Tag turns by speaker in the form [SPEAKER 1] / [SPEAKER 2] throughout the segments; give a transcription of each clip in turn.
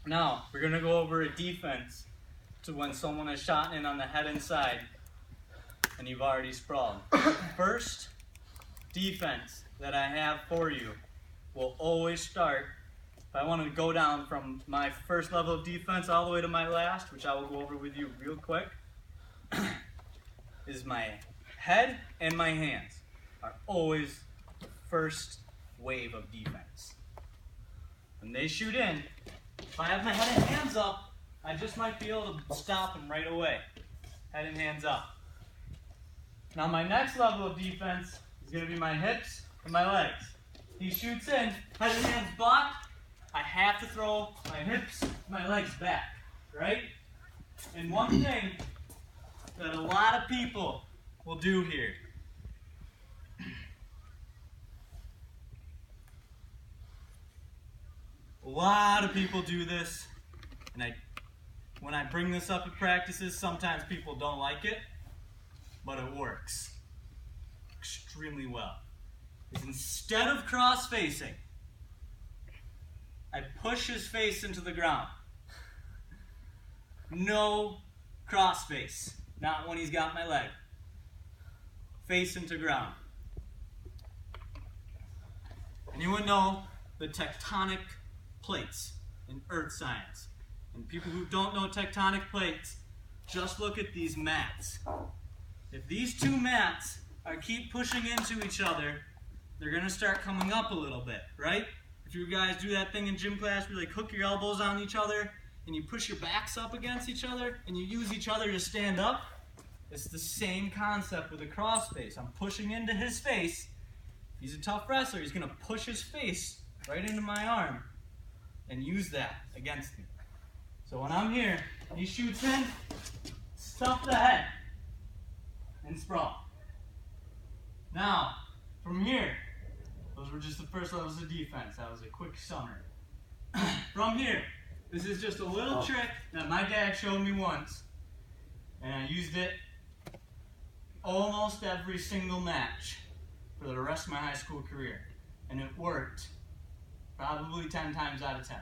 [SPEAKER 1] Now, we're going to go over a defense to when someone is shot in on the head and side and you've already sprawled. First defense that I have for you will always start, if I want to go down from my first level of defense all the way to my last, which I will go over with you real quick, is my head and my hands are always the first wave of defense. When they shoot in, if I have my head and hands up, I just might be able to stop them right away. Head and hands up. Now my next level of defense is going to be my hips and my legs. He shoots in, head and hands blocked, I have to throw my hips and my legs back, right? And one thing that a lot of people will do here, a lot of people do this, and when I bring this up at practices, sometimes people don't like it, but it works extremely well. Is instead of cross-facing, I push his face into the ground. No cross-face, not when he's got my leg. Face into ground. Anyone know the tectonic plates in earth science? And people who don't know tectonic plates, just look at these mats. If these two mats keep pushing into each other, they're going to start coming up a little bit, right? If you guys do that thing in gym class where you like hook your elbows on each other and you push your backs up against each other and you use each other to stand up, it's the same concept with a cross face. I'm pushing into his face. If he's a tough wrestler, he's going to push his face right into my arm and use that against me. So when I'm here, he shoots in, stuff the head, and sprawl. Now, from here, those were just the first levels of defense. That was a quick summary. From here, this is just a little trick that my dad showed me once, and I used it almost every single match for the rest of my high school career, and it worked probably 10 times out of 10.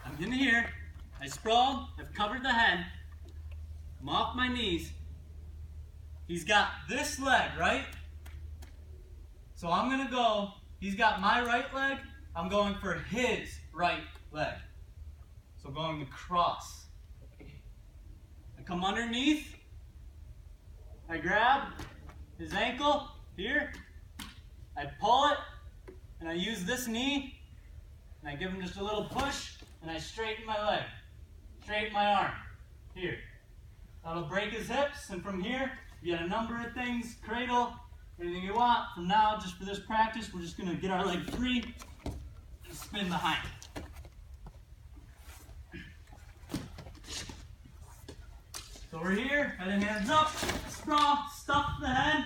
[SPEAKER 1] I'm in here, I sprawled, I've covered the head, I'm off my knees. He's got this leg, right? So I'm gonna go, he's got my right leg, I'm going for his right leg. So going across. I come underneath, I grab his ankle here, I pull it, and I use this knee, and I give him just a little push, and I straighten my leg, straighten my arm, here. That'll break his hips, and from here, you get a number of things, cradle, anything you want. From now, just for this practice, we're just gonna get our leg free and spin behind. So we're here, head and hands up, sprawl, stuff the head,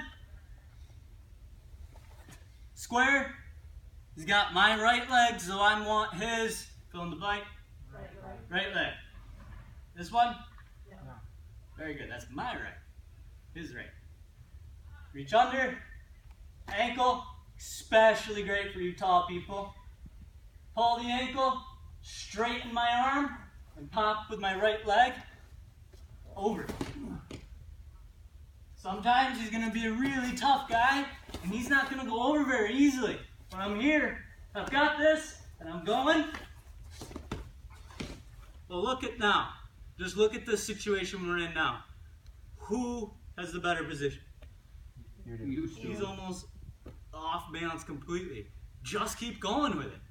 [SPEAKER 1] square. He's got my right leg, so I want his, fill in the blank, right leg. This one? No. Very good, that's my right, his right. Reach under, ankle, especially great for you tall people. Pull the ankle, straighten my arm, and pop with my right leg, over. Sometimes he's gonna be a really tough guy, and he's not gonna go over very easily. When I'm here, I've got this, and I'm going. Well, look at now. Just look at the situation we're in now. Who has the better position? He's almost off balance completely. Just keep going with it.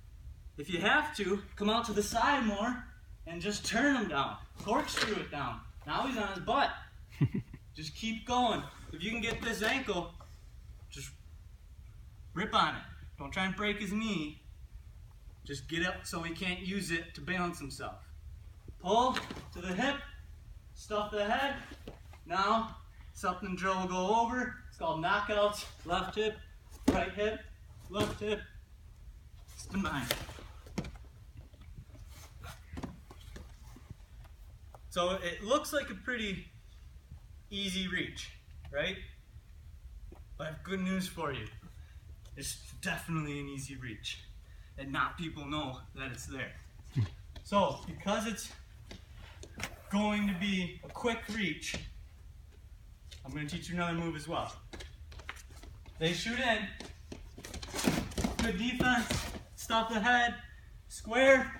[SPEAKER 1] If you have to, come out to the side more and just turn him down. Corkscrew it down. Now he's on his butt. Just keep going. If you can get this ankle, just rip on it. Don't try and break his knee. Just get up so he can't use it to balance himself. Pull to the hip, stuff the head. Now, something Joe will go over. It's called knockouts. Left hip, right hip, left hip, spin behind. So it looks like a pretty easy reach, right? But I have good news for you. It's definitely an easy reach. And not people know that it's there. So, because it's going to be a quick reach, I'm going to teach you another move as well. They shoot in. Good defense. Stop the head. Square.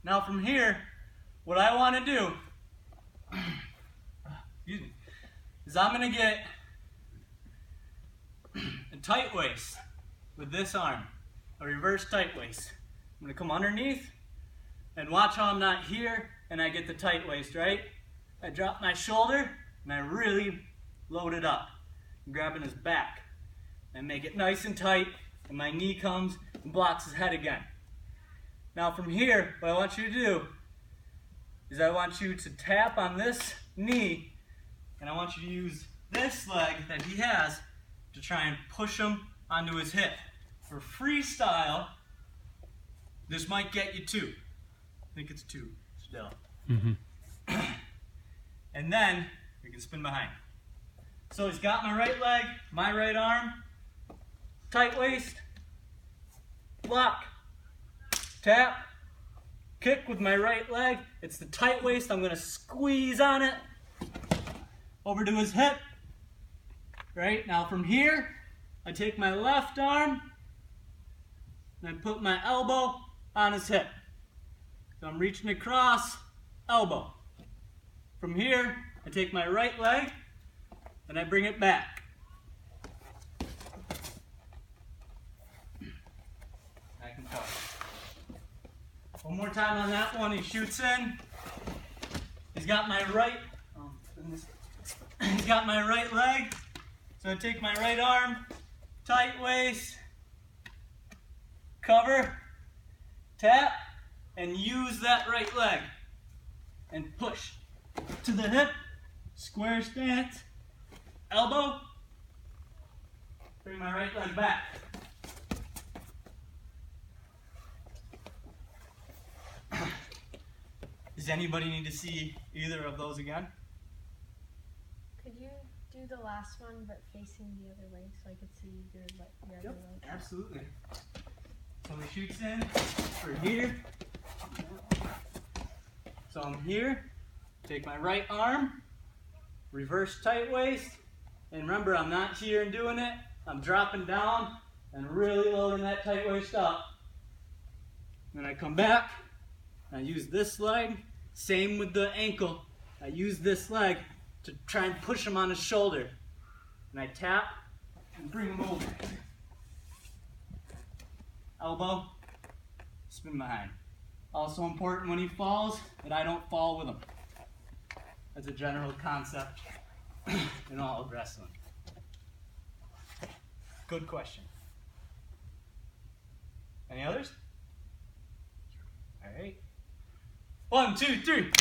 [SPEAKER 1] Now from here, what I want to do is I'm going to get a tight waist with this arm. A reverse tight waist. I'm going to come underneath and watch how I'm not here and I get the tight waist, right? I drop my shoulder and I really load it up. I'm grabbing his back and make it nice and tight, and my knee comes and blocks his head again. Now from here, what I want you to do is I want you to tap on this knee, and I want you to use this leg that he has to try and push him onto his hip. For freestyle, this might get you 2. I think it's 2 still. And then we can spin behind. So he's got my right leg, my right arm, tight waist, block, tap, kick with my right leg. It's the tight waist. I'm going to squeeze on it over to his hip. Right? Now from here, I take my left arm and I put my elbow on his hip. So I'm reaching across, elbow. From here, I take my right leg and I bring it back. I can cover. One more time on that one. He shoots in. He's got my right. He's got my right leg. So I take my right arm, tight waist, cover, tap, and use that right leg and push to the hip, square stance, elbow, bring my right leg back. Does anybody need to see either of those again?
[SPEAKER 2] Could you do the last one but facing the other way so I could see your other leg?
[SPEAKER 1] Absolutely. So he shoots in for here. So I'm here, take my right arm, reverse tight waist, and remember I'm not here and doing it, I'm dropping down and really loading that tight waist up. Then I come back, and I use this leg, same with the ankle, I use this leg to try and push him on his shoulder. And I tap and bring him over. Elbow, spin behind. Also important when he falls that I don't fall with him. That's a general concept in all of wrestling. Good question. Any others? All right. 1, 2, 3.